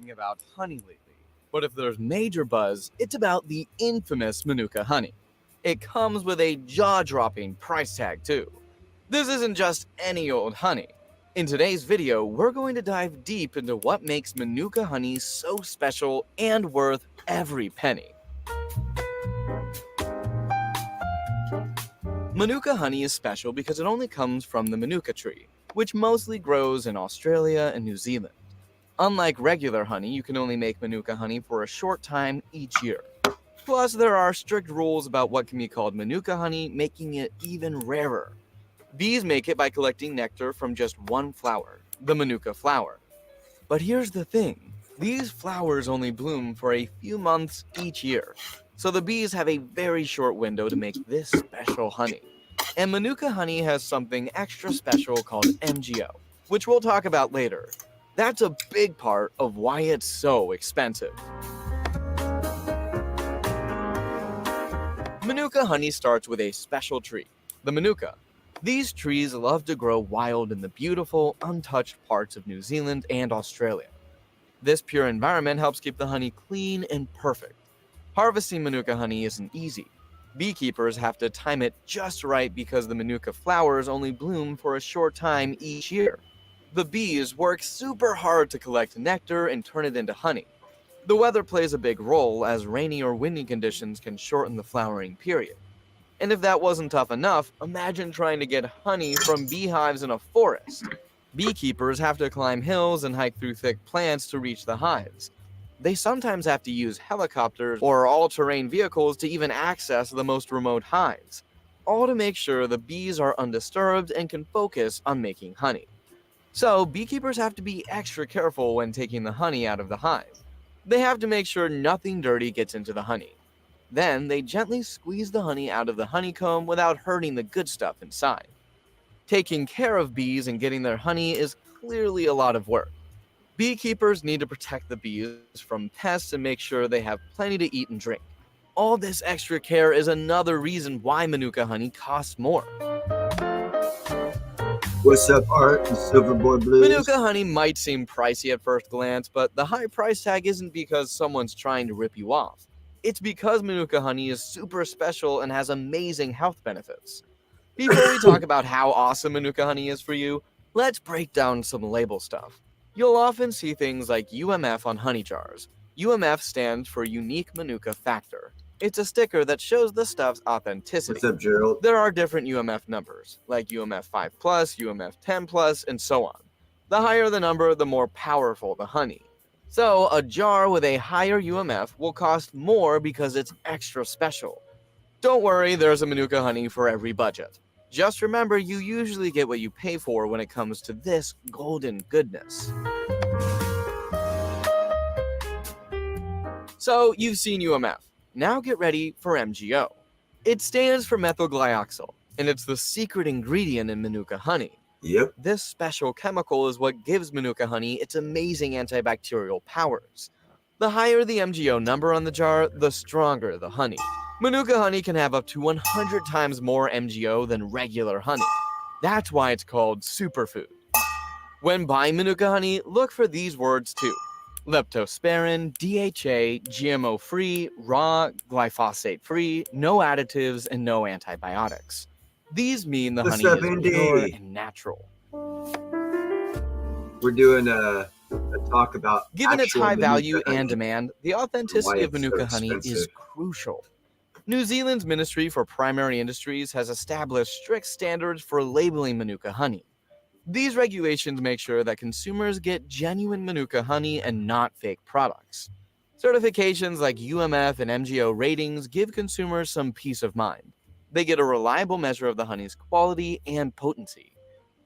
talking about honey lately, but if there's major buzz, it's about the infamous Manuka honey. It comes with a jaw-dropping price tag too. This isn't just any old honey. In today's video, we're going to dive deep into what makes Manuka honey so special and worth every penny. Manuka honey is special because it only comes from the Manuka tree, which mostly grows in Australia and New Zealand. Unlike regular honey, you can only make Manuka honey for a short time each year. Plus, there are strict rules about what can be called Manuka honey, making it even rarer. Bees make it by collecting nectar from just one flower, the Manuka flower. But here's the thing, these flowers only bloom for a few months each year, so the bees have a very short window to make this special honey. And Manuka honey has something extra special called MGO, which we'll talk about later. That's a big part of why it's so expensive. Manuka honey starts with a special tree, the Manuka. These trees love to grow wild in the beautiful, untouched parts of New Zealand and Australia. This pure environment helps keep the honey clean and perfect. Harvesting Manuka honey isn't easy. Beekeepers have to time it just right because the Manuka flowers only bloom for a short time each year. The bees work super hard to collect nectar and turn it into honey. The weather plays a big role, as rainy or windy conditions can shorten the flowering period. And if that wasn't tough enough, imagine trying to get honey from beehives in a forest. Beekeepers have to climb hills and hike through thick plants to reach the hives. They sometimes have to use helicopters or all-terrain vehicles to even access the most remote hives, all to make sure the bees are undisturbed and can focus on making honey. So, beekeepers have to be extra careful when taking the honey out of the hive. They have to make sure nothing dirty gets into the honey. Then, they gently squeeze the honey out of the honeycomb without hurting the good stuff inside. Taking care of bees and getting their honey is clearly a lot of work. Beekeepers need to protect the bees from pests and make sure they have plenty to eat and drink. All this extra care is another reason why Manuka honey costs more. What's up, Art and Silverboy Blues? Manuka honey might seem pricey at first glance, but the high price tag isn't because someone's trying to rip you off. It's because Manuka honey is super special and has amazing health benefits. Before we talk about how awesome Manuka honey is for you, let's break down some label stuff. You'll often see things like UMF on honey jars. UMF stands for Unique Manuka Factor. It's a sticker that shows the stuff's authenticity. What's up, Gerald? There are different UMF numbers, like UMF 5+, UMF 10+, and so on. The higher the number, the more powerful the honey. So, a jar with a higher UMF will cost more because it's extra special. Don't worry, there's a Manuka honey for every budget. Just remember, you usually get what you pay for when it comes to this golden goodness. So, you've seen UMF. Now get ready for MGO. It stands for methylglyoxal, and it's the secret ingredient in Manuka honey. Yep. This special chemical is what gives Manuka honey its amazing antibacterial powers. The higher the MGO number on the jar, the stronger the honey. Manuka honey can have up to 100 times more MGO than regular honey. That's why it's called superfood. When buying Manuka honey, look for these words too: leptospirin, DHA, GMO-free, raw, glyphosate-free, no additives, and no antibiotics. These mean the What's honey up, is Andy? pure and natural. We're doing a talk about Given its actual high Manuka value honey. and demand, the authenticity of it's so Manuka honey is expensive. crucial. New Zealand's Ministry for Primary Industries has established strict standards for labeling Manuka honey. These regulations make sure that consumers get genuine Manuka honey and not fake products. Certifications like UMF and MGO ratings give consumers some peace of mind. They get a reliable measure of the honey's quality and potency.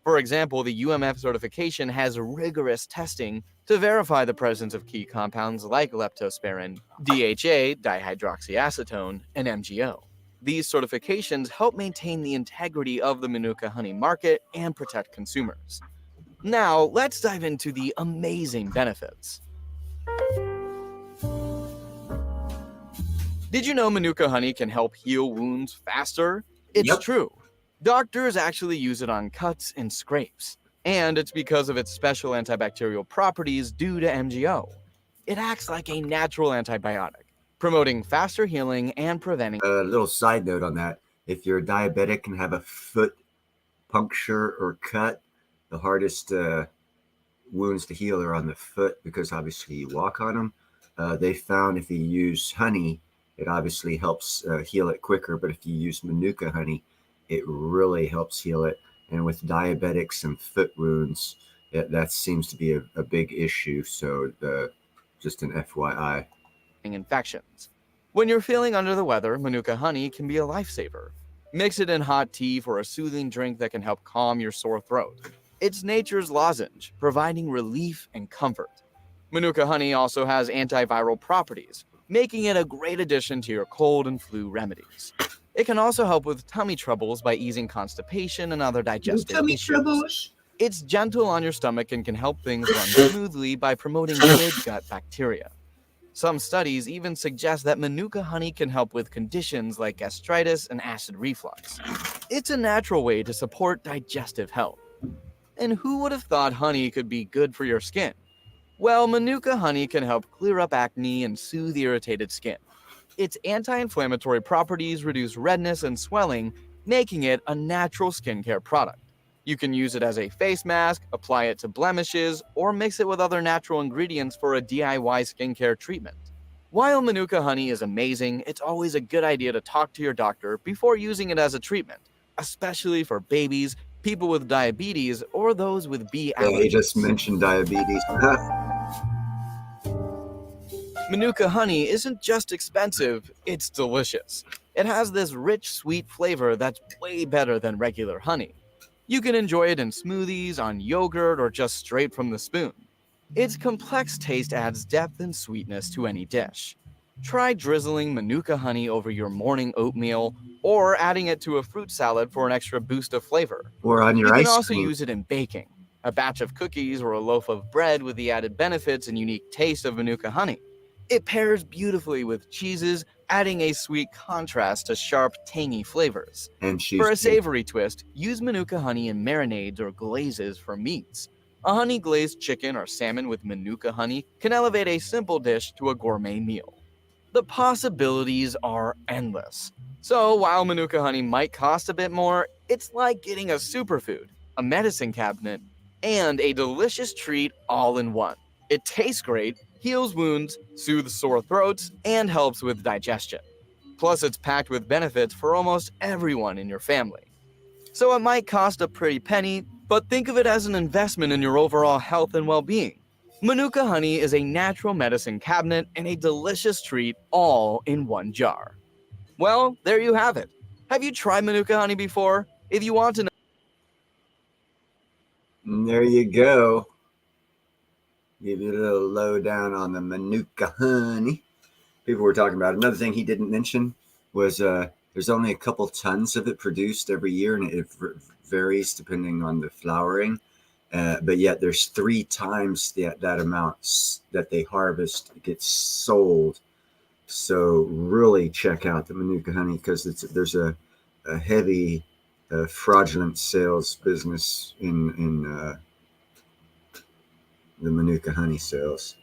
For example, the UMF certification has rigorous testing to verify the presence of key compounds like leptospirin, DHA, dihydroxyacetone, and MGO. These certifications help maintain the integrity of the Manuka honey market and protect consumers. Now, let's dive into the amazing benefits. Did you know Manuka honey can help heal wounds faster? It's Yep. true. Doctors actually use it on cuts and scrapes, and it's because of its special antibacterial properties due to MGO. It acts like a natural antibiotic, promoting faster healing and preventing. A little side note on that: if you're diabetic and have a foot puncture or cut, the hardest wounds to heal are on the foot because obviously you walk on them. They found if you use honey, it obviously helps heal it quicker. But if you use Manuka honey, it really helps heal it. And with diabetics and foot wounds, that seems to be a big issue. So just an FYI. Infections. When you're feeling under the weather, Manuka honey can be a lifesaver. Mix it in hot tea for a soothing drink that can help calm your sore throat. It's nature's lozenge, providing relief and comfort. Manuka honey also has antiviral properties, making it a great addition to your cold and flu remedies. It can also help with tummy troubles by easing constipation and other digestive Tummy issues. troubles. It's gentle on your stomach and can help things run smoothly by promoting good gut bacteria. Some studies even suggest that Manuka honey can help with conditions like gastritis and acid reflux. It's a natural way to support digestive health. And who would have thought honey could be good for your skin? Well, Manuka honey can help clear up acne and soothe irritated skin. Its anti-inflammatory properties reduce redness and swelling, making it a natural skincare product. You can use it as a face mask, apply it to blemishes, or mix it with other natural ingredients for a DIY skincare treatment. While Manuka honey is amazing, it's always a good idea to talk to your doctor before using it as a treatment, especially for babies, people with diabetes, or those with bee allergies. Yeah, he just mentioned diabetes. Manuka honey isn't just expensive, it's delicious. It has this rich, sweet flavor that's way better than regular honey. You can enjoy it in smoothies, on yogurt, or just straight from the spoon. Its complex taste adds depth and sweetness to any dish. Try drizzling Manuka honey over your morning oatmeal, or adding it to a fruit salad for an extra boost of flavor. Or on your You can ice also cream. use it in baking, a batch of cookies or a loaf of bread with the added benefits and unique taste of Manuka honey. It pairs beautifully with cheeses, adding a sweet contrast to sharp, tangy flavors. And she's For a savory twist, use Manuka honey in marinades or glazes for meats. A honey glazed chicken or salmon with Manuka honey can elevate a simple dish to a gourmet meal. The possibilities are endless. So while Manuka honey might cost a bit more, it's like getting a superfood, a medicine cabinet, and a delicious treat all in one. It tastes great, heals wounds, soothes sore throats, and helps with digestion. Plus, it's packed with benefits for almost everyone in your family. So it might cost a pretty penny, but think of it as an investment in your overall health and well-being. Manuka honey is a natural medicine cabinet and a delicious treat all in one jar. Well, there you have it. Have you tried Manuka honey before? If you want to know, And there you go. Give you a little lowdown on the Manuka honey. People were talking about it. Another thing he didn't mention was there's only a couple tons of it produced every year, and it varies depending on the flowering. But yet there's 3 times that amount that they harvest gets sold. So really check out the Manuka honey because there's a heavy fraudulent sales business in the Manuka honey sales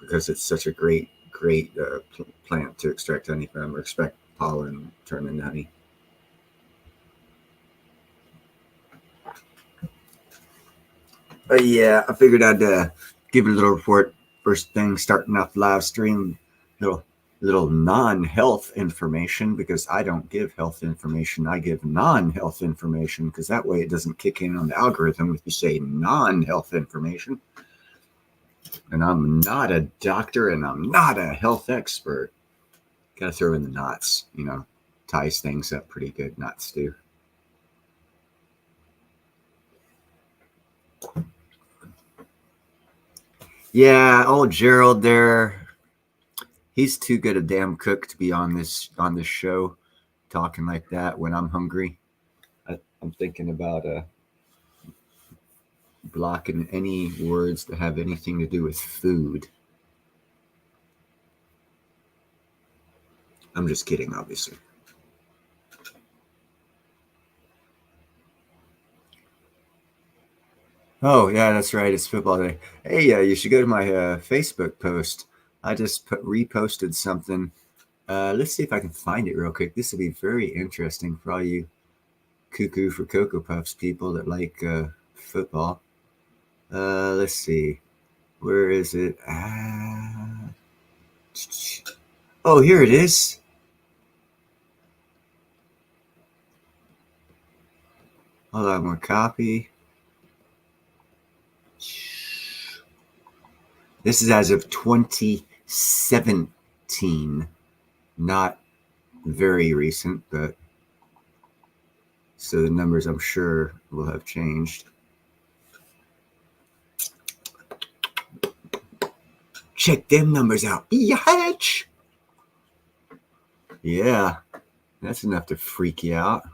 because it's such a great plant to extract honey from or extract pollen, turn into honey. But yeah, I figured I'd give a little report. First thing, starting off live stream, little non-health information because I don't give health information. I give non-health information because that way it doesn't kick in on the algorithm if you say non-health information. And I'm not a doctor and I'm not a health expert. Gotta throw in the knots, ties things up pretty good, knots do. Yeah, old Gerald there. He's too good a damn cook to be on this show talking like that when I'm hungry. I'm thinking about blocking any words that have anything to do with food. I'm just kidding, obviously. Oh, yeah, that's right. It's football day. Hey, you should go to my Facebook post. I just reposted something. Let's see if I can find it real quick. This will be very interesting for all you cuckoo for Cocoa Puffs people that like football. Let's see. Where is it? Oh, here it is. Hold on, more copy. This is as of 2017. Not very recent, but so the numbers I'm sure will have changed. Check them numbers out. Yatch! Yeah, that's enough to freak you out.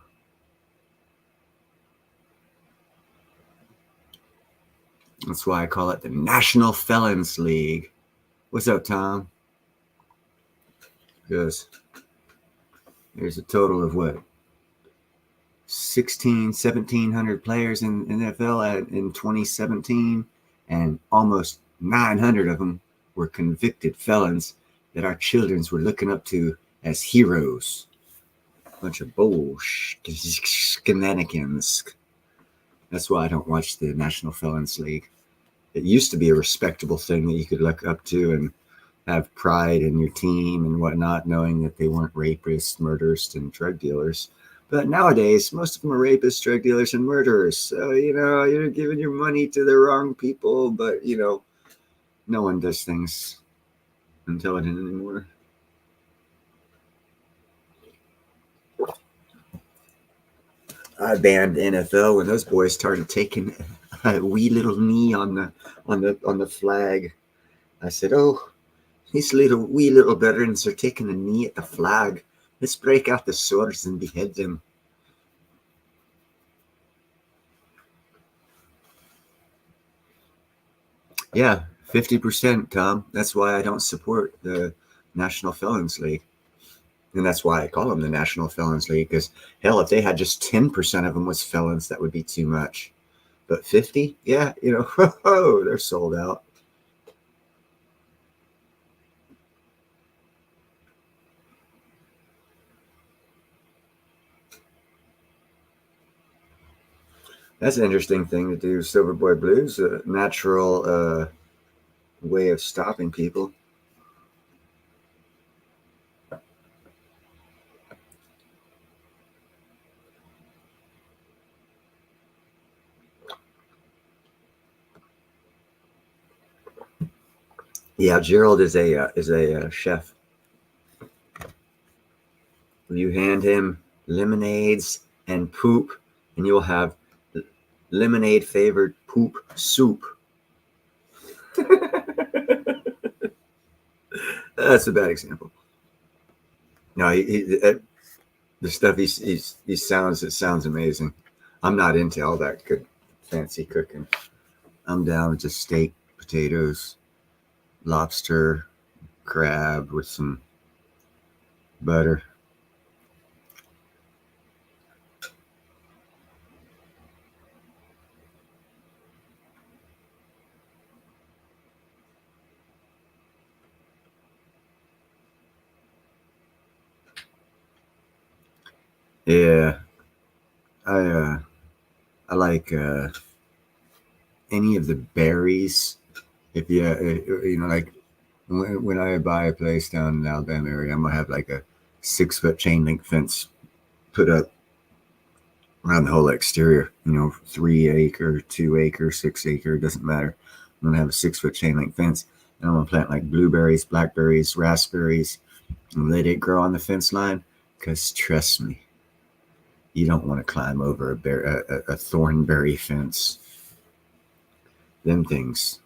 That's why I call it the National Felons League. What's up, Tom? Because there's a total of what? 1,700 players in NFL in 2017, and almost 900 of them were convicted felons that our children were looking up to as heroes. Bunch of bullshit shenanigans. That's why I don't watch the National Felons League. It used to be a respectable thing that you could look up to and have pride in your team and whatnot, knowing that they weren't rapists, murderers, and drug dealers. But nowadays, most of them are rapists, drug dealers, and murderers. So, you're giving your money to the wrong people, but, no one does things intelligent anymore. I banned NFL when those boys started taking a wee little knee on the flag. I said, "Oh, these wee little veterans are taking a knee at the flag. Let's break out the swords and behead them." Yeah, 50%, Tom. That's why I don't support the National Felons League. And that's why I call them the National Felons League, because hell, if they had just 10% of them was felons, that would be too much. But 50, yeah, they're sold out. That's an interesting thing to do. Silverboy Blues, a natural way of stopping people. Yeah, Gerald is a chef. You hand him lemonades and poop, and you'll have lemonade flavored poop soup. That's a bad example. No, the stuff he sounds, it sounds amazing. I'm not into all that good fancy cooking. I'm down with just steak, potatoes, lobster, crab with some butter. Yeah, I like any of the berries. If like when I buy a place down in the Alabama area, I'm gonna have like a 6-foot chain link fence put up around the whole exterior. 3 acre, 2 acre, 6 acre, doesn't matter. I'm gonna have a 6-foot chain link fence, and I'm gonna plant like blueberries, blackberries, raspberries, and let it grow on the fence line. Because trust me, you don't want to climb over a thornberry fence. Them things,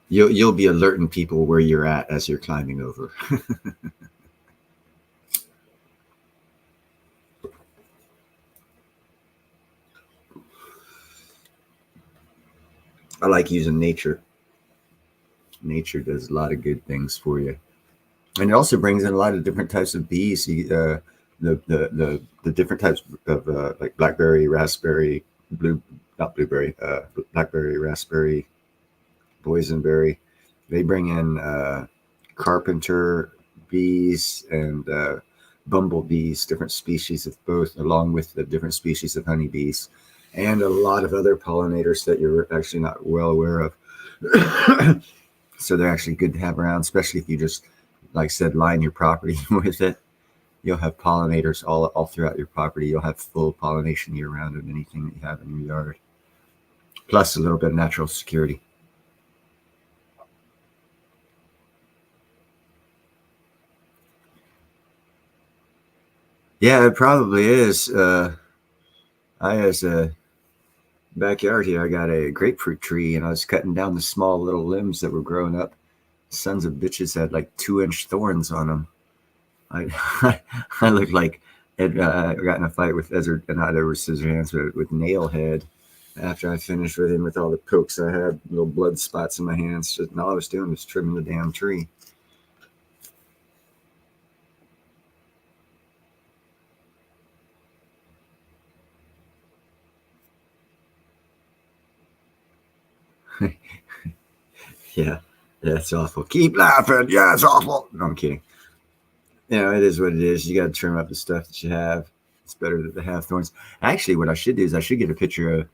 you'll be alerting people where you're at as you're climbing over. I like using nature. Nature does a lot of good things for you, and it also brings in a lot of different types of bees. The different types of like blackberry, raspberry, blackberry, raspberry, boysenberry. They bring in carpenter bees and bumblebees, different species of both, along with the different species of honeybees, and a lot of other pollinators that you're actually not well aware of. So they're actually good to have around, especially if you just, like I said, line your property with it. You'll have pollinators all throughout your property. You'll have full pollination year round of anything that you have in your yard, plus a little bit of natural security. Yeah, it probably is. I as a backyard here, I got a grapefruit tree, and I was cutting down the small little limbs that were growing up. Sons of bitches had like 2-inch thorns on them. I looked like I got in a fight with Ezra, and not over scissor hands, but with Nailhead. After I finished with him with all the pokes I had, little blood spots in my hands, and all I was doing was trimming the damn tree. Yeah, that's awful. Keep laughing. Yeah, it's awful. No, I'm kidding. It is what it is. You got to trim up the stuff that you have. It's better that they have thorns. Actually, what I should do is I should get a picture of.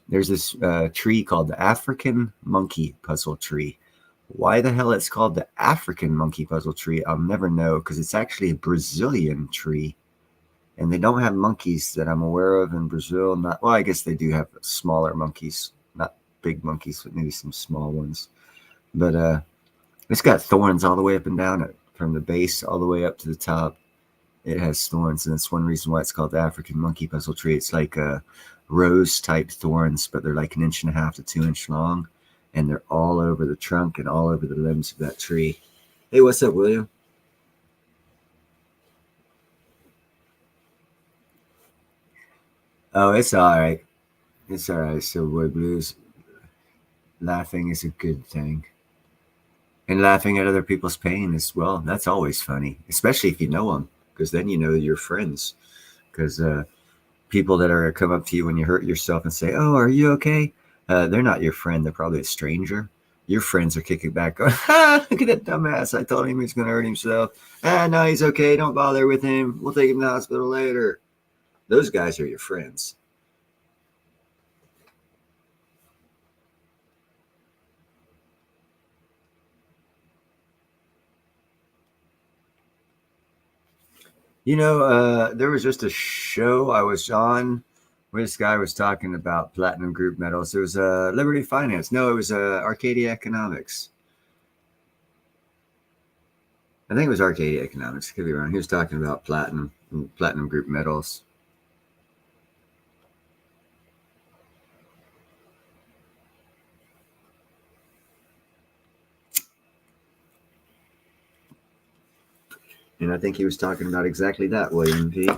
There's this tree called the African monkey puzzle tree. Why the hell it's called the African monkey puzzle tree, I'll never know, because it's actually a Brazilian tree. And they don't have monkeys that I'm aware of in Brazil. Well, I guess they do have smaller monkeys, not big monkeys, but maybe some small ones. But it's got thorns all the way up and down it, from the base all the way up to the top. It has thorns, and that's one reason why it's called the African monkey puzzle tree. It's like rose type thorns, but they're like 1.5 to 2 inch long, and they're all over the trunk and all over the limbs of that tree. Hey, what's up, William? Oh, it's all right. It's all right. Silverboy Blues. Laughing is a good thing. And laughing at other people's pain as well. That's always funny, especially if you know them, because then you know you're friends. Because people that are come up to you when you hurt yourself and say, "Oh, are you okay?" They're not your friend. They're probably a stranger. Your friends are kicking back, going, "Ha! Look at that dumbass! I told him he's going to hurt himself. No, he's okay. Don't bother with him. We'll take him to the hospital later." Those guys are your friends. There was just a show I was on where this guy was talking about platinum group metals. It was Liberty Finance. No, it was Arcadia Economics. I think it was Arcadia Economics. Could be wrong. He was talking about platinum group metals. And I think he was talking about exactly that, William P.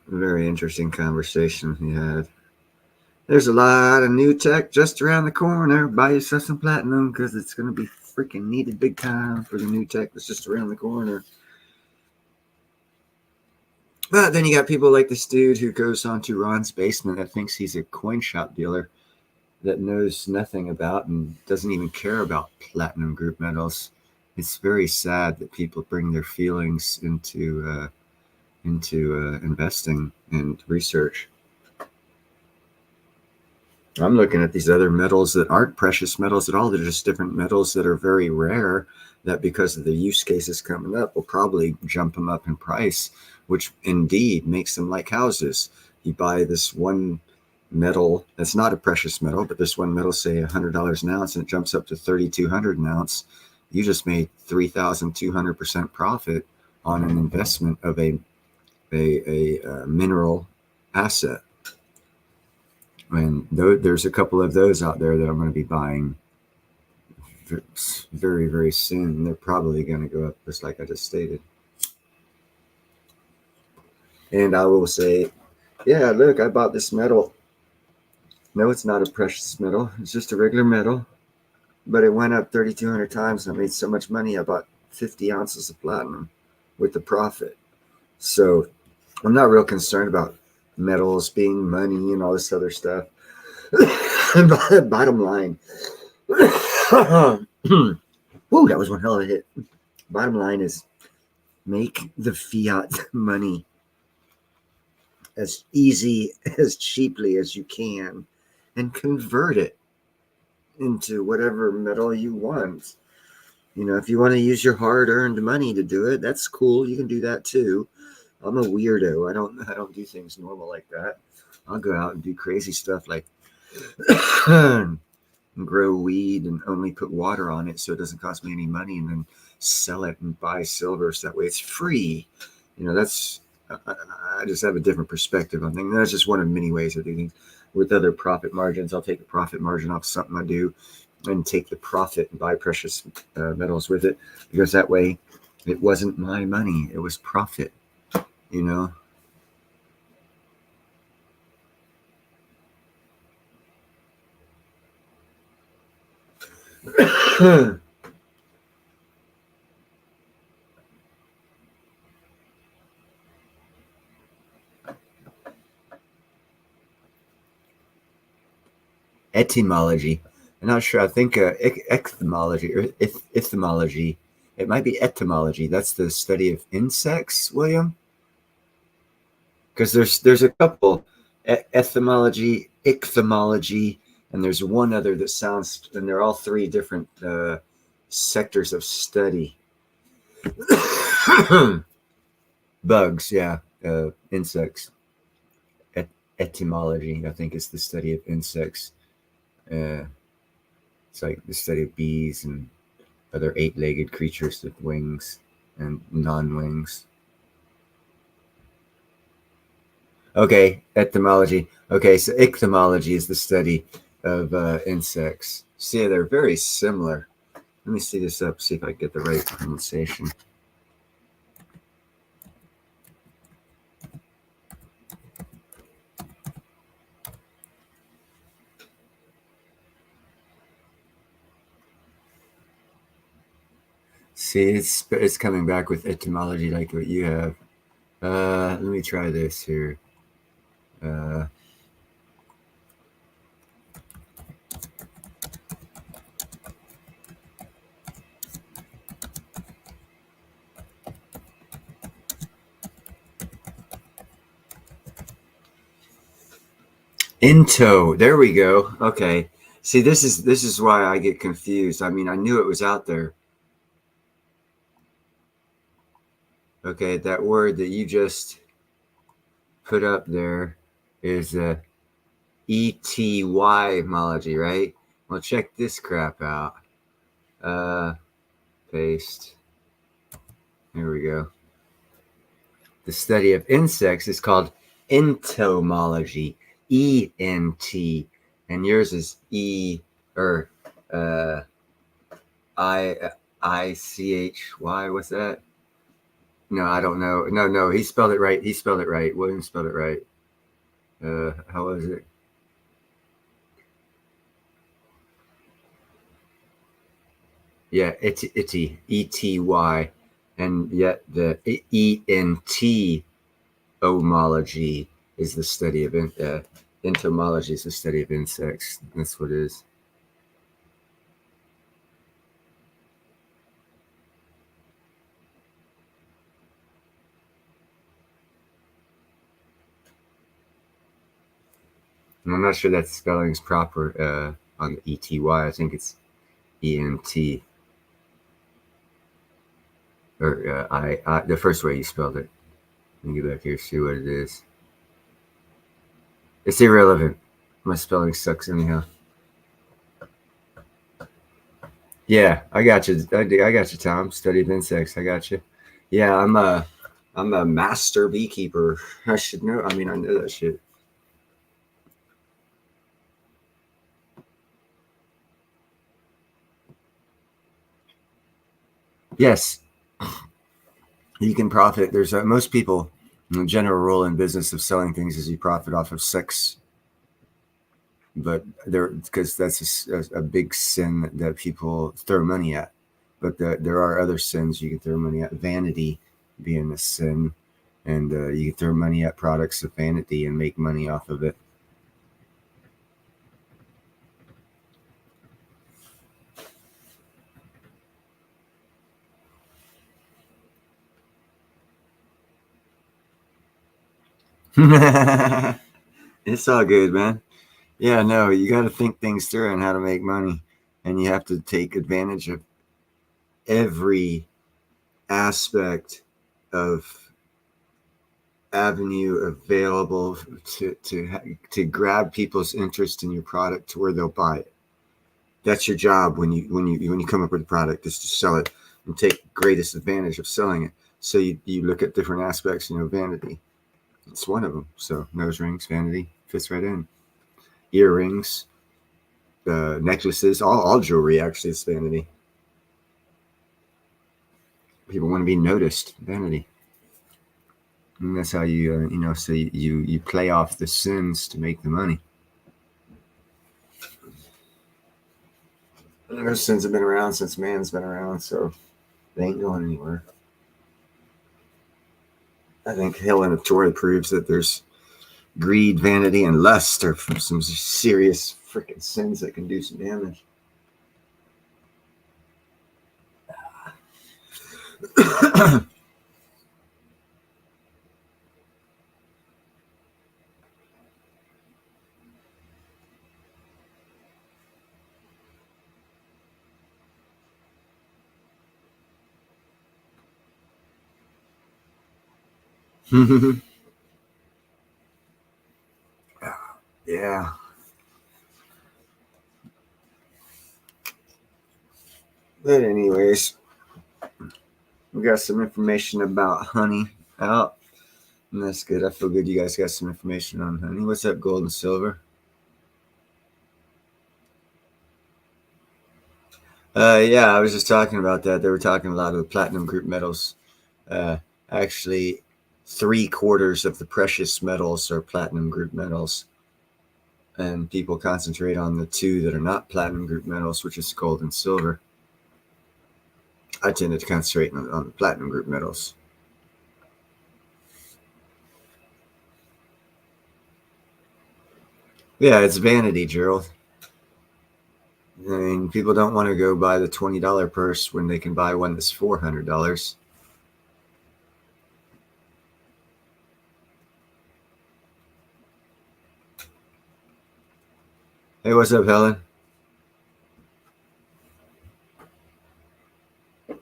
Very interesting conversation he had. There's a lot of new tech just around the corner. Buy yourself some platinum because it's going to be freaking needed big time for the new tech that's just around the corner. But then you got people like this dude who goes onto Ron's basement that thinks he's a coin shop dealer that knows nothing about and doesn't even care about platinum group metals. It's very sad that people bring their feelings into investing and research. I'm looking at these other metals that aren't precious metals at all. They're just different metals that are very rare that because of the use cases coming up will probably jump them up in price, which indeed makes them like houses. You buy this one metal that's not a precious metal, but this one metal, say $100 an ounce, and it jumps up to $3,200 an ounce. You just made 3,200% profit on an investment of a mineral asset. And there's a couple of those out there that I'm going to be buying very, very soon. They're probably going to go up just like I just stated. And I will say, yeah, look, I bought this metal. No, it's not a precious metal. It's just a regular metal. But it went up 3,200 times and I made so much money. I bought 50 ounces of platinum. with the profit. So I'm not real concerned about metals being money and all this other stuff. Bottom line, whoa, that was one hell of a hit. Bottom line is make the fiat money as easy, as cheaply as you can, and convert it into whatever metal you want. You know, if you want to use your hard-earned money to do it, that's cool. You can do that too. I'm a weirdo. I don't do things normal like that. I'll go out and do crazy stuff like grow weed and only put water on it so it doesn't cost me any money, and then sell it and buy silver so that way it's free. You know, that's I just have a different perspective on things. That's just one of many ways I do things. With other profit margins, I'll take a profit margin off something I do and take the profit and buy precious metals with it, because that way it wasn't my money, it was profit, you know. Etymology. I'm not sure. I think etymology or etymology. It might be etymology. That's the study of insects, William. Because there's a couple, etymology, ichthyology, and there's one other that sounds, and they're all three different sectors of study. Bugs, yeah, insects. Etymology, I think, is the study of insects. It's like the study of bees and other 8-legged creatures with wings and non-wings. Okay, etymology. Okay, so ichthyology is the study of insects. See, they're very similar. Let me see this up, see if I get the right pronunciation. See, it's coming back with etymology like what you have. Let me try this here. Into, there we go. Okay. See, this is why I get confused. I mean, I knew it was out there. Okay, that word that you just put up there is etymology, right? Well, check this crap out. Paste. There we go. The study of insects is called entomology. E-N-T, and yours is I-C-H-Y. What's that? No, I don't know. No, he spelled it right. William spelled it right. How was it? Yeah, itty, E-T-Y, and yet the E-N-T omology is the study of entomology is the study of insects. That's what it is. And I'm not sure that spelling is proper on the E-T-Y. I think it's E-N-T. Or I the first way you spelled it. Let me get back here, see what it is. It's irrelevant. My spelling sucks anyhow. Yeah, I got you. I got you, Tom. Studied insects. I got you. Yeah, I'm a master beekeeper. I should know. I mean, I know that shit. Yes, you can profit. There's most people. The general rule in business of selling things is you profit off of sex, but because that's a big sin that people throw money at. But there are other sins you can throw money at. Vanity being a sin. And you can throw money at products of vanity and make money off of it. It's all good, man. Yeah, no, you got to think things through on how to make money, and you have to take advantage of every aspect of avenue available to grab people's interest in your product to where they'll buy it. That's your job when you come up with a product, is to sell it and take greatest advantage of selling it. So you look at different aspects, vanity. It's one of them. So nose rings, vanity fits right in. Earrings, necklaces, all jewelry actually is vanity. People want to be noticed, vanity. And that's how so you play off the sins to make the money. Those sins have been around since man's been around, so they ain't going anywhere. I think Helen of Troy proves that there's greed, vanity, and lust are some serious freaking sins that can do some damage. Yeah. But anyways, we got some information about honey out. And that's good. I feel good you guys got some information on honey. What's up, gold and silver? Yeah, I was just talking about that. They were talking a lot of the platinum group metals. Actually, 3/4 of the precious metals are platinum group metals. And people concentrate on the two that are not platinum group metals, which is gold and silver. I tended to concentrate on the platinum group metals. Yeah, it's vanity, Gerald. I mean, people don't want to go buy the $20 purse when they can buy one that's $400. Hey, what's up, Helen?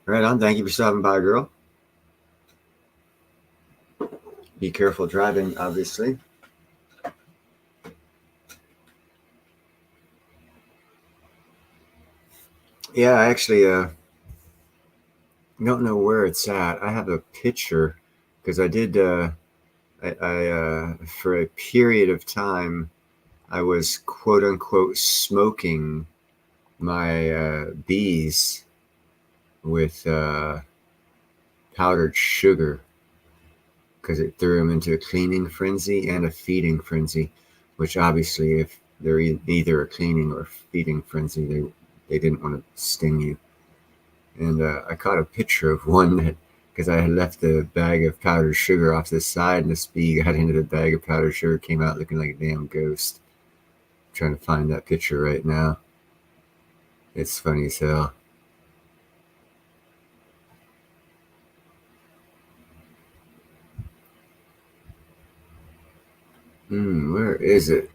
Right on. Thank you for stopping by, girl. Be careful driving, obviously. Yeah, I actually don't know where it's at. I have a picture because I did. I for a period of time, I was quote unquote smoking my bees with powdered sugar because it threw them into a cleaning frenzy and a feeding frenzy, which obviously if they're either a cleaning or feeding frenzy, they didn't want to sting you. And I caught a picture of one that, because I had left the bag of powdered sugar off to the side, and this bee got into the bag of powdered sugar, came out looking like a damn ghost. I'm trying to find that picture right now. It's funny as hell. Where is it?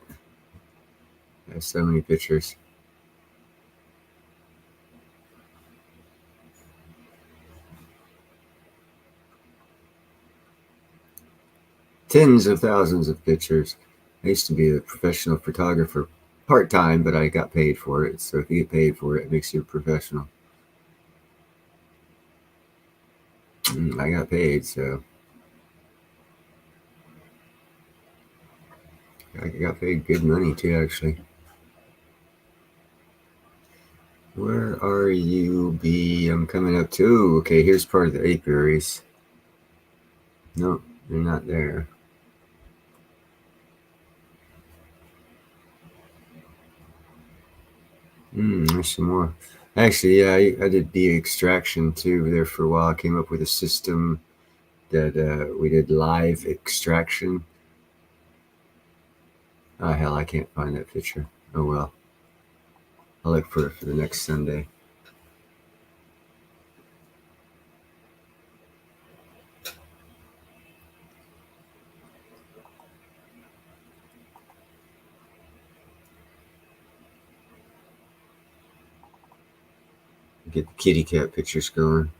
I have so many pictures. Tens of thousands of pictures. I used to be a professional photographer part-time, but I got paid for it. So if you get paid for it, it makes you a professional. I got paid, so I got paid good money too, actually. Where are you, bee? I'm coming up too. Okay, here's part of the apiaries. No, they're not there. There's some more. Actually, yeah, I did bee extraction too there for a while. I came up with a system that we did live extraction. Oh hell, I can't find that picture. Oh well, I'll look for it for the next Sunday. Get the kitty cat pictures going.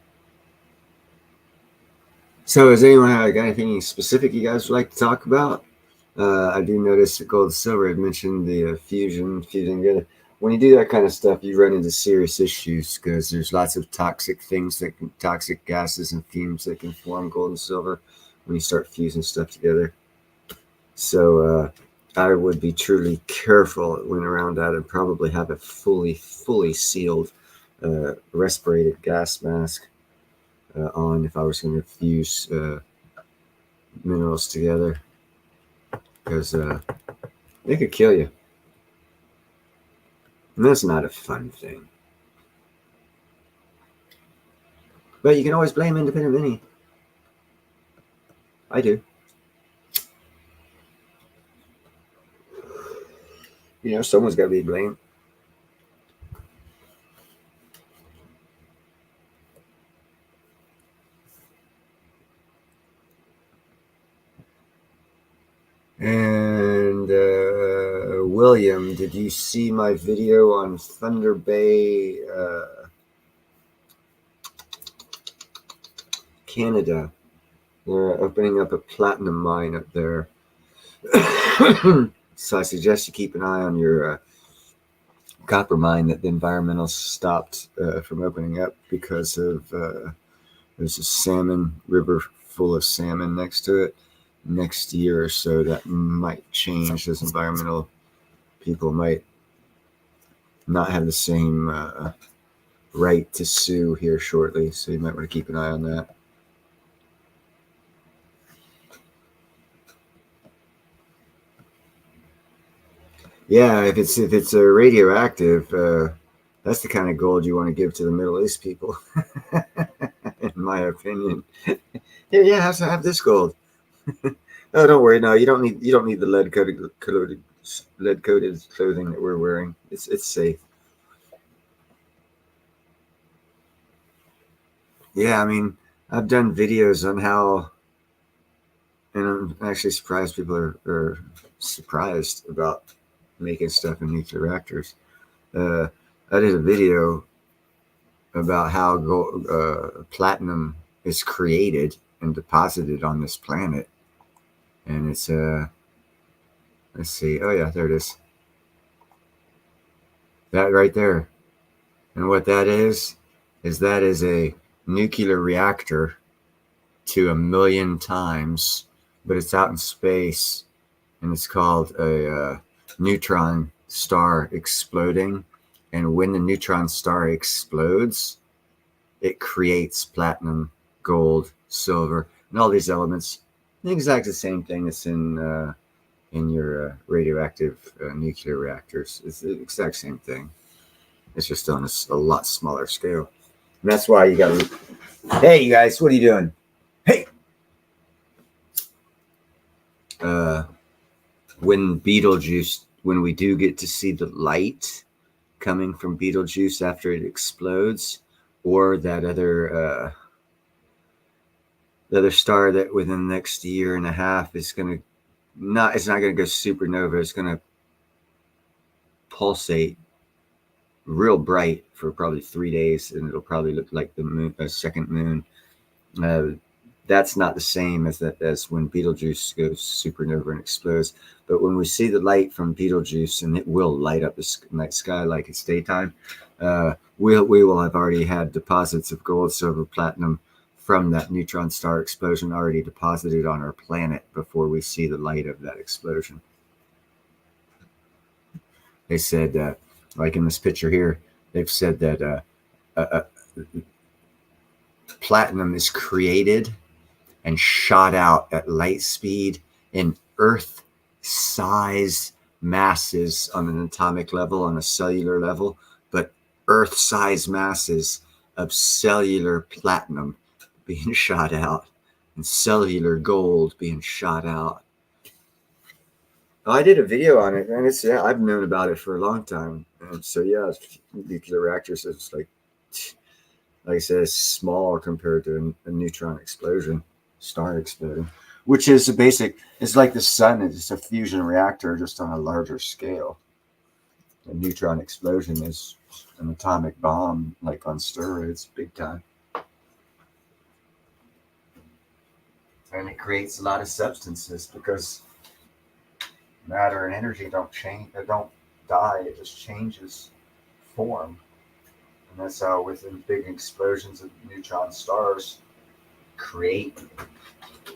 So, has anyone got anything specific you guys would like to talk about? I do notice that Gold and Silver had mentioned the fusing together. When you do that kind of stuff, you run into serious issues because there's lots of toxic gases and fumes that can form gold and silver when you start fusing stuff together. So I would be truly careful when around that and probably have a fully sealed respirated gas mask on if I was going to fuse minerals together, because they could kill you. And that's not a fun thing. But you can always blame Independent Mini. I do. You know, someone's got to be blamed. And William, did you see my video on Thunder Bay, Canada? They're opening up a platinum mine up there. So I suggest you keep an eye on your copper mine that the environmentalists stopped from opening up because of there's a salmon river full of salmon next to it. Next year or so, that might change. Those environmental people might not have the same right to sue here shortly, so you might want to keep an eye on that. Yeah, if it's a radioactive, that's the kind of gold you want to give to the Middle East people, in my opinion. Yeah, have this gold. No, don't worry. No, you don't need the lead coated clothing that we're wearing. It's safe. Yeah, I mean, I've done videos on how, and I'm actually surprised people are surprised about making stuff in nuclear reactors. I did a video about how platinum is created and deposited on this planet. And it's let's see. Oh yeah, there it is. That right there. And what that is a nuclear reactor to 1,000,000 times, but it's out in space, and it's called a neutron star exploding. And when the neutron star explodes, it creates platinum, gold, silver, and all these elements. The exact same thing that's in your radioactive nuclear reactors. It's the exact same thing. It's just on a lot smaller scale. And that's why you got to... Hey, you guys, what are you doing? Hey! When we do get to see the light coming from Betelgeuse after it explodes, or that other the other star that within the next year and a half is it's not going to go supernova. It's going to pulsate real bright for probably 3 days, and it'll probably look like the moon, a second moon. That's not the same as when Betelgeuse goes supernova and explodes. But when we see the light from Betelgeuse, and it will light up the night sky like it's daytime, we will have already had deposits of gold, silver, platinum from that neutron star explosion already deposited on our planet before we see the light of that explosion. They said, like in this picture here, they've said that platinum is created and shot out at light speed in Earth-size masses on an atomic level, on a cellular level, but Earth-size masses of cellular platinum being shot out and cellular gold being shot out. I did a video on it, and I've known about it for a long time. And so yeah, nuclear reactors is like I said, it's small compared to a neutron explosion, star exploding, which is a basic. It's like the sun. It's a fusion reactor just on a larger scale. A neutron explosion is an atomic bomb, like on steroids, big time. And it creates a lot of substances because matter and energy don't change. They don't die. It just changes form. And that's how within big explosions of neutron stars create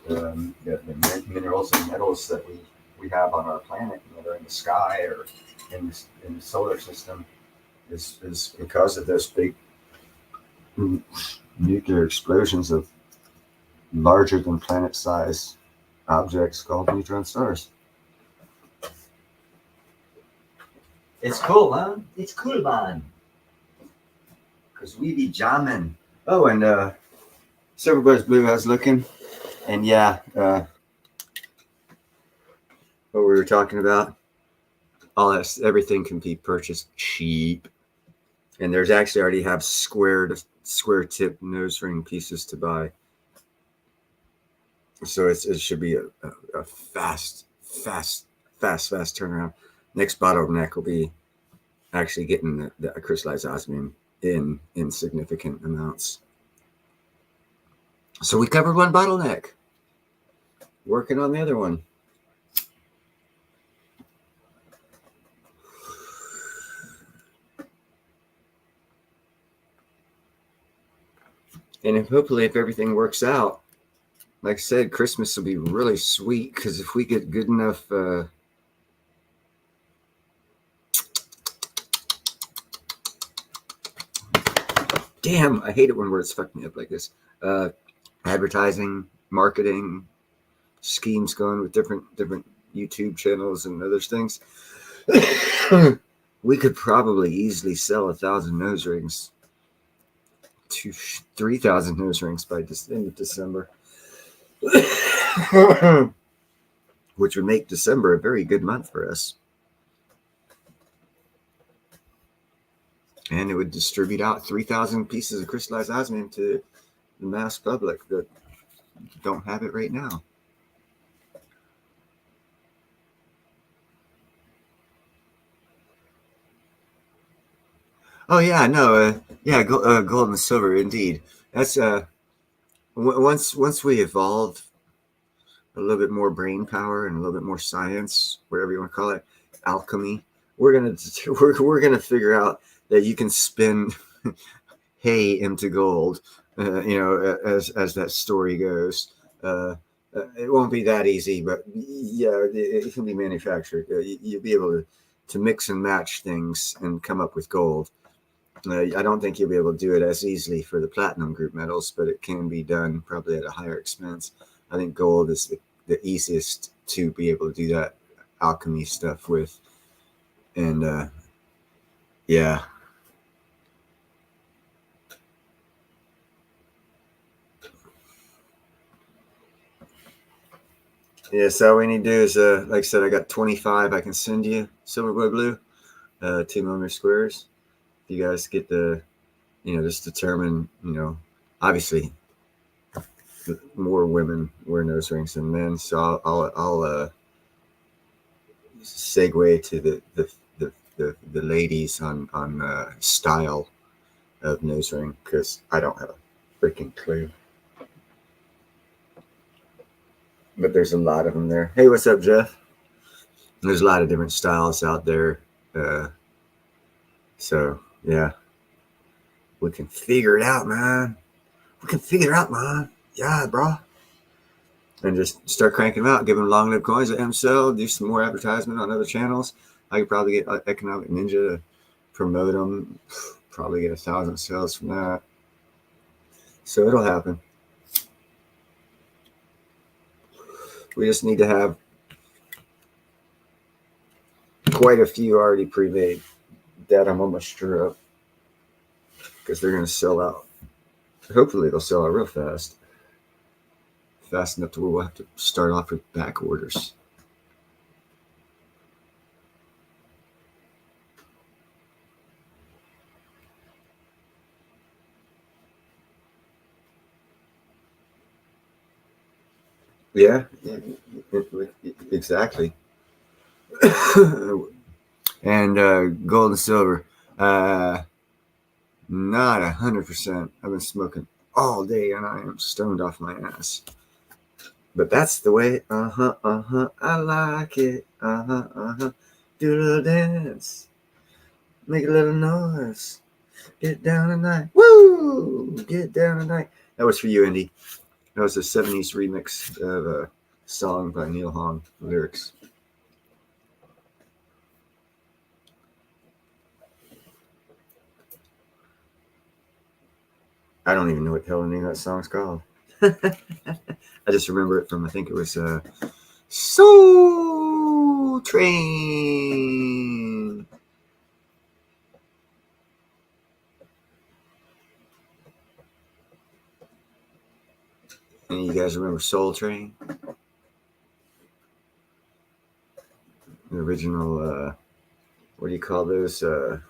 the minerals and metals that we have on our planet, whether in the sky or in the solar system, is because of those big nuclear explosions of larger than planet size objects called neutron stars. It's cool, man. It's cool, man. Because we be jamming. Oh, and Silverbush Blue, I was looking. And yeah, what we were talking about, everything can be purchased cheap. And there's actually already have square tip nose ring pieces to buy. So it should be a fast turnaround. Next bottleneck will be actually getting the crystallized osmium in significant amounts. So we covered one bottleneck. Working on the other one. And hopefully if everything works out, like I said, Christmas will be really sweet because if we get good enough damn, I hate it when words fuck me up like this. Advertising, marketing schemes going with different YouTube channels and other things. We could probably easily sell 1,000 nose rings to 3,000 nose rings by the end of December. Which would make December a very good month for us. And it would distribute out 3,000 pieces of crystallized osmium to the mass public that don't have it right now. Oh yeah, no, gold and silver, indeed. That's once we evolve a little bit more brain power and a little bit more science, whatever you want to call it, alchemy. We're gonna figure out that you can spin hay into gold. As that story goes. It won't be that easy, but yeah, it can be manufactured. You'll be able to mix and match things and come up with gold. I don't think you'll be able to do it as easily for the platinum group metals, but it can be done probably at a higher expense. I think gold is the easiest to be able to do that alchemy stuff with. And yeah. Yeah, so all we need to do is, like I said, I got 25 I can send you, Silverboy Blue, 2mm squares. You guys get just determine, obviously more women wear nose rings than men. So I'll segue to the ladies on style of nose ring because I don't have a freaking clue. But there's a lot of them there. Hey, what's up, Jeff? There's a lot of different styles out there. So, yeah. We can figure it out, man. Yeah, bro. And just start cranking them out. Give them long-lived coins at MCell. Do some more advertisement on other channels. I could probably get Economic Ninja to promote them. Probably get 1,000 sales from that. So it'll happen. We just need to have quite a few already pre-made that I'm almost sure of because they're going to sell out. Hopefully they'll sell out real fast. fast enough to where we'll have to start off with back orders. Yeah, exactly. And gold and silver, not 100%. I've been smoking all day and I am stoned off my ass. But that's the way. I like it. Do a little dance, make a little noise, get down tonight. Woo! Get down tonight. That was for you, Andy. That was a 70s remix of a song by Neil Hong. Lyrics. I don't even know what the hell the name of that song's called. I just remember it from, I think it was Soul Train. And you guys remember Soul Train? The original, what do you call those? The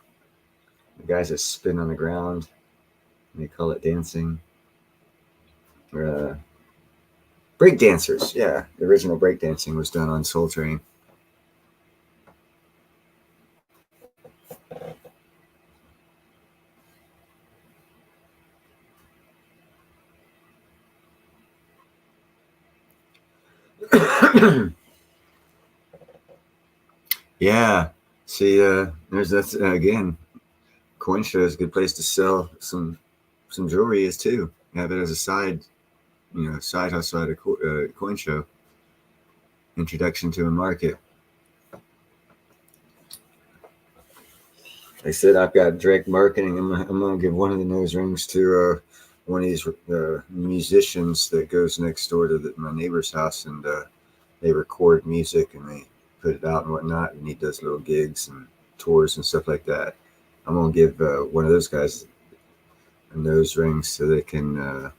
guys that spin on the ground. They call it dancing. Break dancers, yeah. The original break dancing was done on Soul Train. Yeah. See, there's that again. Coin show is a good place to sell some jewelry is too. Have it as a side hustle at a coin show. Introduction to a market. I said I've got direct marketing. I'm gonna give one of the nose rings to one of these musicians that goes next door to my neighbor's house, and they record music and they put it out and whatnot. And he does little gigs and tours and stuff like that. I'm gonna give one of those guys a nose ring so they can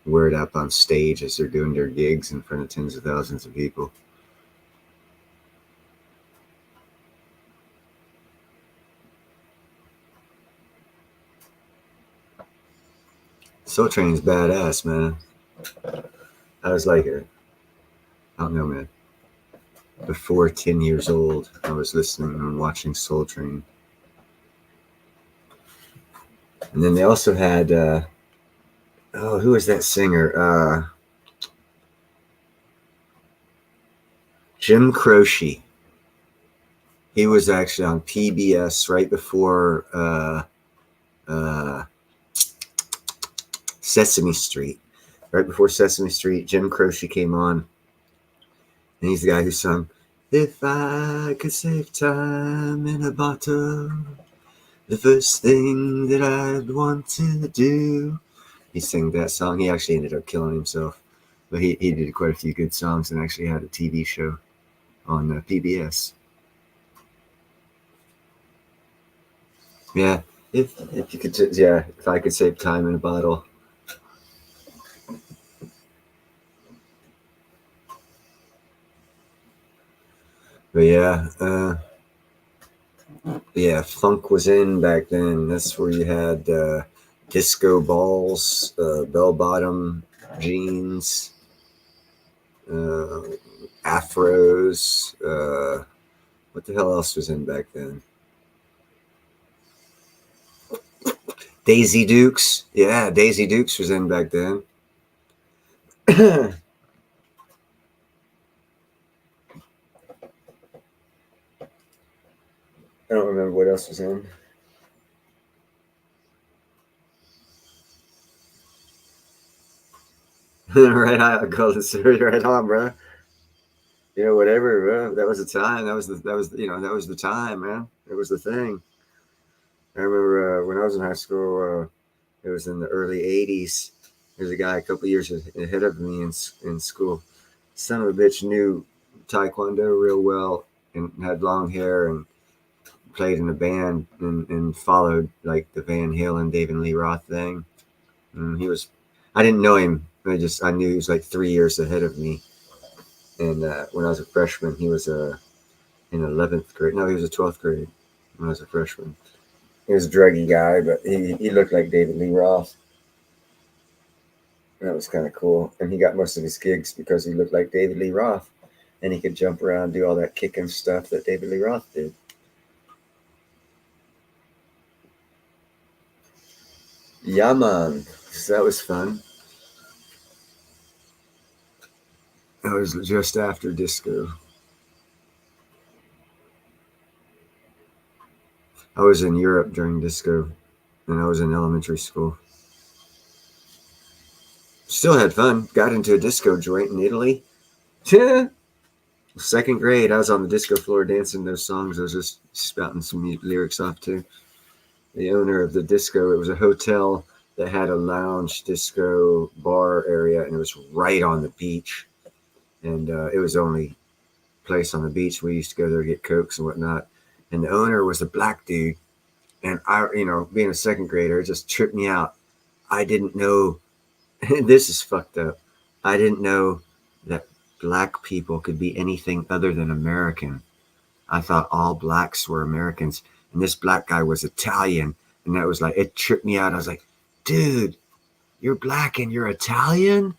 wear it up on stage as they're doing their gigs in front of tens of thousands of people. Soul Train's badass, man. I was like, I don't know, man. Before 10 years old, I was listening and watching Soul Train. And then they also had, who was that singer? Jim Croce. He was actually on PBS right before Sesame Street. Right before Sesame Street, Jim Croce came on. And he's the guy who sung, "If I could save time in a bottle, the first thing that I'd want to do." He sang that song. He actually ended up killing himself. But he did quite a few good songs and actually had a TV show on PBS. Yeah, if you could, if I could save time in a bottle. But yeah, funk was in back then. That's where you had disco balls, bell-bottom jeans, afros. What the hell else was in back then? Daisy Dukes. Yeah, Daisy Dukes was in back then. I don't remember what else was in. Right on, Golden Surrey, right on, bro. You know, whatever, bro. That was the time. That was the time, man. It was the thing. I remember when I was in high school, it was in the early 80s. There's a guy a couple years ahead of me in school. Son of a bitch knew Taekwondo real well and had long hair and played in a band and followed like the Van Halen, David Lee Roth thing. And he was I didn't know him. I knew he was like 3 years ahead of me. And when I was a freshman, he was in 11th grade. No, he was in 12th grade when I was a freshman. He was a druggy guy, but he looked like David Lee Roth. That was kind of cool. And he got most of his gigs because he looked like David Lee Roth. And he could jump around and do all that kicking stuff that David Lee Roth did. Yeah, man. So that was fun. That was just after disco. I was in Europe during disco, and I was in elementary school. Still had fun. Got into a disco joint in Italy. Second grade, I was on the disco floor dancing those songs. I was just spouting some lyrics off to the owner of the disco. It was a hotel that had a lounge disco bar area, and it was right on the beach. And it was the only place on the beach. We used to go there to get cokes and whatnot. And the owner was a black dude. And I, being a second grader, it just tripped me out. I didn't know, this is fucked up. I didn't know that black people could be anything other than American. I thought all blacks were Americans. And this black guy was Italian. And that was like, it tripped me out. I was like, dude, you're black and you're Italian?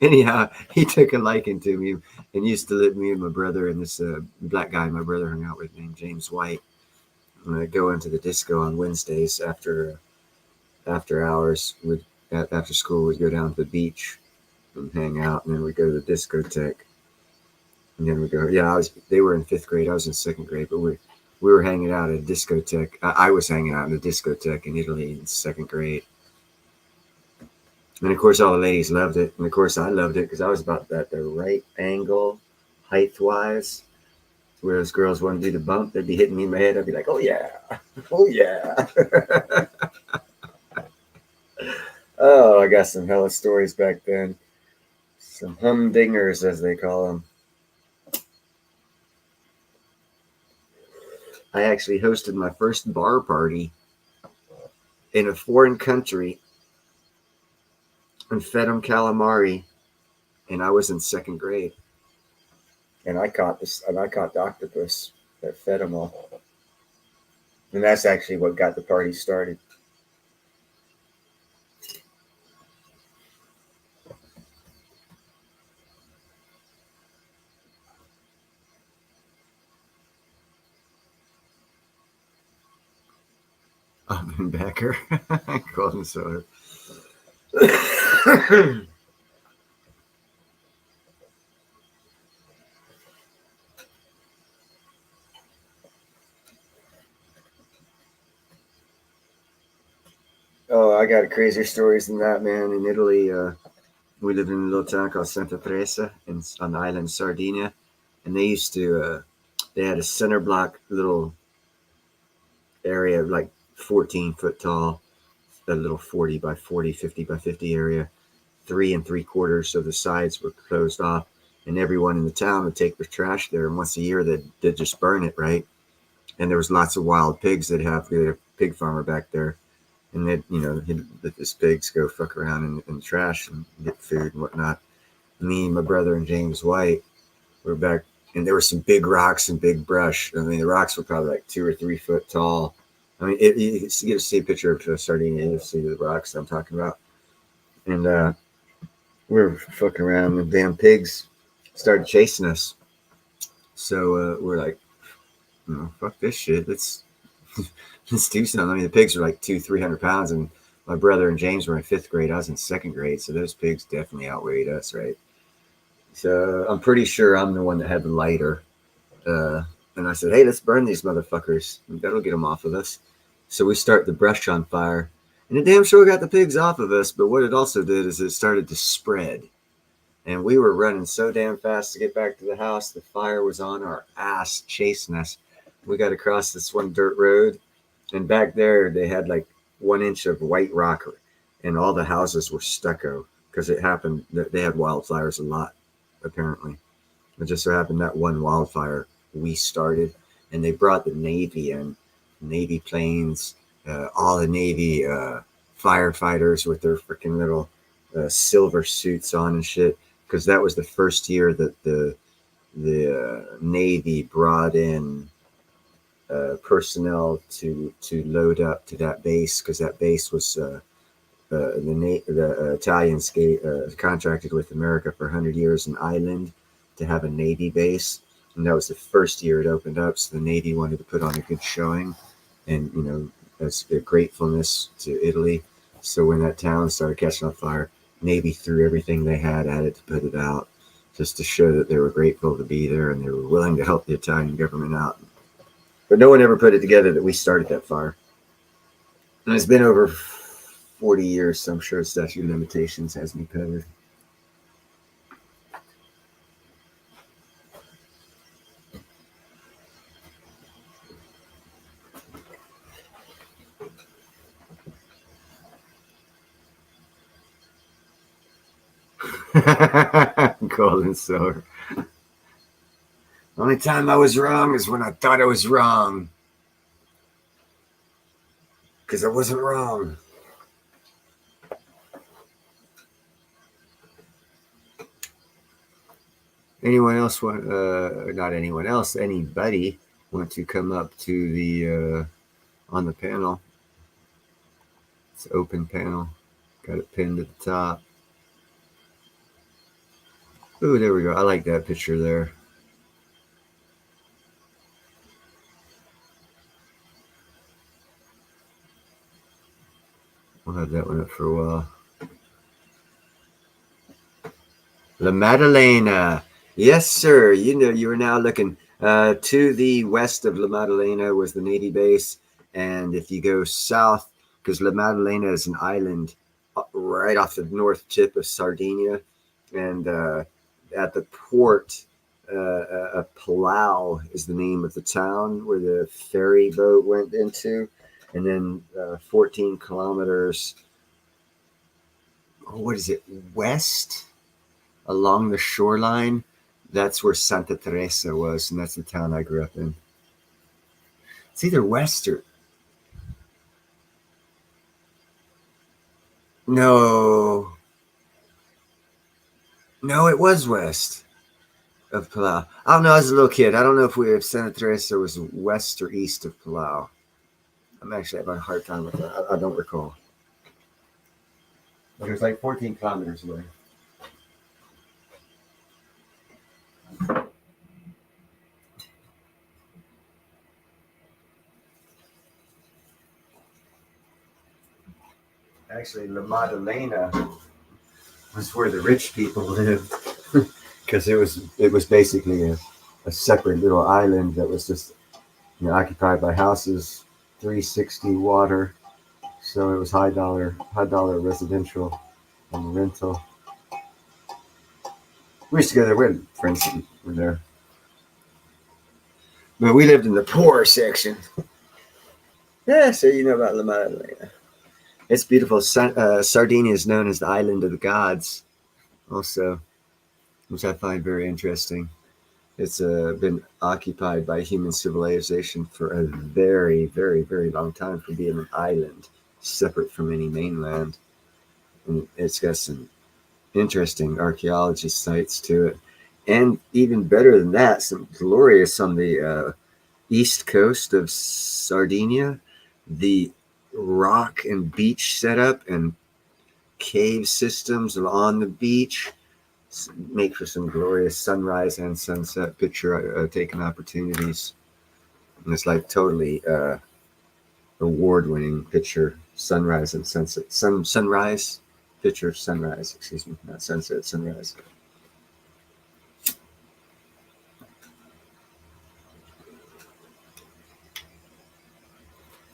Anyhow, he took a liking to me and used to let me and my brother and this black guy my brother hung out with named James White. And I'd go into the disco on Wednesdays after hours. After school, we'd go down to the beach and hang out, and then we'd go to the discotheque. And then we go, they were in 5th grade. I was in 2nd grade, but we were hanging out at a discotheque. I was hanging out in a discotheque in Italy in 2nd grade. And of course, all the ladies loved it. And of course, I loved it because I was about the right angle, height-wise, where those girls wanted to do the bump. They'd be hitting me in my head. I'd be like, oh, yeah. Oh, yeah. Oh, I got some hella stories back then. Some humdingers, as they call them. I actually hosted my first bar party in a foreign country and fed them calamari, and I was in 2nd grade. And I caught the octopus that fed them all. And that's actually what got the party started. Oven Becker. Golden soda. Oh, I got crazier stories than that, man. In Italy, we lived in a little town called Santa Teresa on the island Sardinia, and they used to, they had a center block little area like 14 foot tall, a little 40 by 40, 50 by 50 area, 3 3/4, so the sides were closed off, and everyone in the town would take their trash there, and once a year they'd just burn it, right? And there was lots of wild pigs. They'd have a pig farmer back there, and they'd let these pigs go fuck around in the trash and get food and whatnot. Me and my brother and James White were back, and there were some big rocks and big brush. I mean, the rocks were probably like 2 or 3 foot tall. I mean, you get to see a picture of Sardinia, you'll see the rocks I'm talking about. And we were fucking around, and the damn pigs started chasing us. So we're like, fuck this shit. Let's do something. I mean, the pigs were like 200-300 pounds, and my brother and James were in 5th grade. I was in 2nd grade, so those pigs definitely outweighed us, right? So I'm pretty sure I'm the one that had the lighter. And I said, hey, let's burn these motherfuckers. That'll get them off of us. So we start the brush on fire. And it damn sure got the pigs off of us. But what it also did is it started to spread. And we were running so damn fast to get back to the house. The fire was on our ass chasing us. We got across this one dirt road. And back there, they had like 1 inch of white rock. And all the houses were stucco. Because it happened that they had wildfires a lot, apparently. It just so happened that one wildfire we started, and they brought the Navy in, Navy planes all the Navy firefighters with their freaking little silver suits on and shit, because that was the first year that the Navy brought in personnel to load up to that base, because that base was the Italians contracted with America for 100 years an island to have a Navy base, and that was the first year it opened up. So the Navy wanted to put on a good showing, and as a gratefulness to Italy. So when that town started catching on fire, Navy threw everything they had at it to put it out, just to show that they were grateful to be there and they were willing to help the Italian government out. But no one ever put it together that we started that fire. And it's been over 40 years, so I'm sure statute of limitations has me covered. Gold and silver. Only time I was wrong is when I thought I was wrong. Because I wasn't wrong. Anyone else want, not anyone else, anybody want to come up to the, on the panel? It's an open panel. Got it pinned at the top. Oh, there we go. I like that picture there. We'll have that one up for a while. La Maddalena. Yes, sir. You are now looking to the west of La Maddalena was the Navy base. And if you go south, because La Maddalena is an island right off the north tip of Sardinia. And at the port, Palau is the name of the town where the ferry boat went into. And then 14 kilometers, what is it, west along the shoreline, that's where Santa Teresa was, and that's the town I grew up in. It's either west or... No, it was west of Palau. I don't know, as a little kid, I don't know if Santa Teresa was west or east of Palau. I'm actually having a hard time with that. I don't recall. But it was like 14 kilometers away. Actually, La Maddalena was where the rich people lived, because it was basically a separate little island that was just occupied by houses, 360 water, so it was high dollar residential and rental. We used to go there. We had friends that were there, but we lived in the poor section. Yeah, so you know about La Maddalena. It's beautiful. Sardinia is known as the island of the gods, also, which I find very interesting. It's been occupied by human civilization for a very, very, very long time, for being an island separate from any mainland. And it's got some interesting archaeology sites to it. And even better than that, some glorious on the east coast of Sardinia, the rock and beach setup and cave systems on the beach make for some glorious sunrise and sunset picture taking opportunities. And it's like totally award-winning picture, sunrise and sunset. Sunrise picture, sunrise, excuse me, not sunset, sunrise.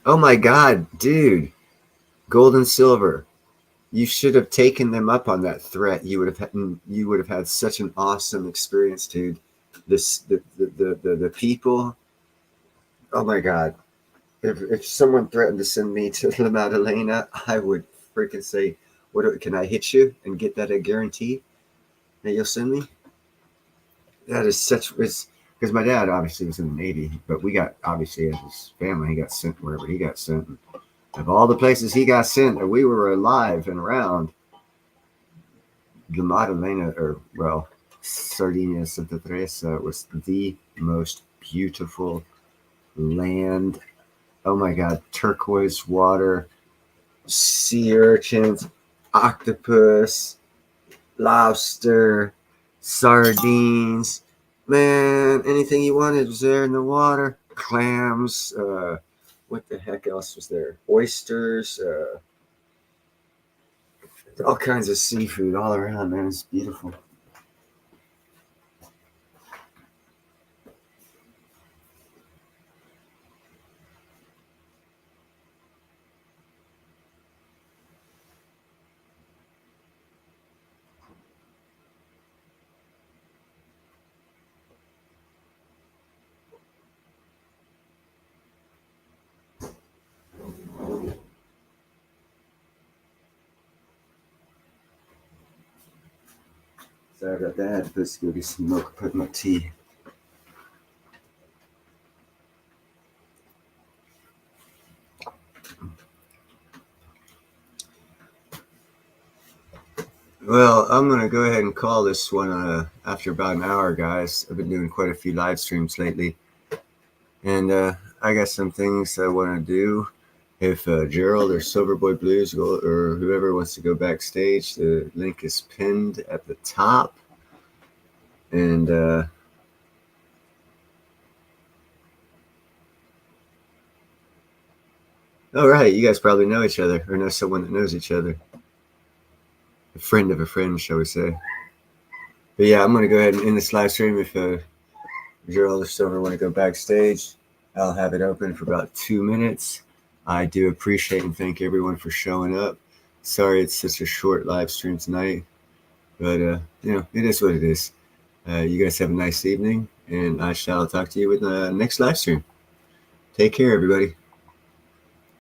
Oh my God, dude, gold and silver. You should have taken them up on that threat. You would have had such an awesome experience, dude. The people. Oh my God, if someone threatened to send me to La Maddalena, I would freaking say, "What can I hit you and get that a guarantee that you'll send me?" That is such. Because my dad obviously was in the Navy, but we got, obviously, as his family, he got sent wherever he got sent. of all the places he got sent, that we were alive and around, La Maddalena, or well, Sardinia Santa Teresa was the most beautiful land. Oh my God, turquoise water, sea urchins, octopus, lobster, sardines. Man, anything you wanted was there in the water. Clams, what the heck else was there? Oysters, all kinds of seafood all around, man. It's beautiful. Sorry about that. Let's go get some milk, put in my tea. Well, I'm going to go ahead and call this one after about an hour, guys. I've been doing quite a few live streams lately. And I got some things I want to do. If Gerald or Silverboy Blues or whoever wants to go backstage, the link is pinned at the top. And all right, you guys probably know each other or know someone that knows each other. A friend of a friend, shall we say. But yeah, I'm going to go ahead and end this live stream. If Gerald or Silver want to go backstage, I'll have it open for about 2 minutes. I do appreciate and thank everyone for showing up. Sorry it's such a short live stream tonight, but you know, it is what it is. You guys have a nice evening, and I shall talk to you with the next live stream. Take care, everybody.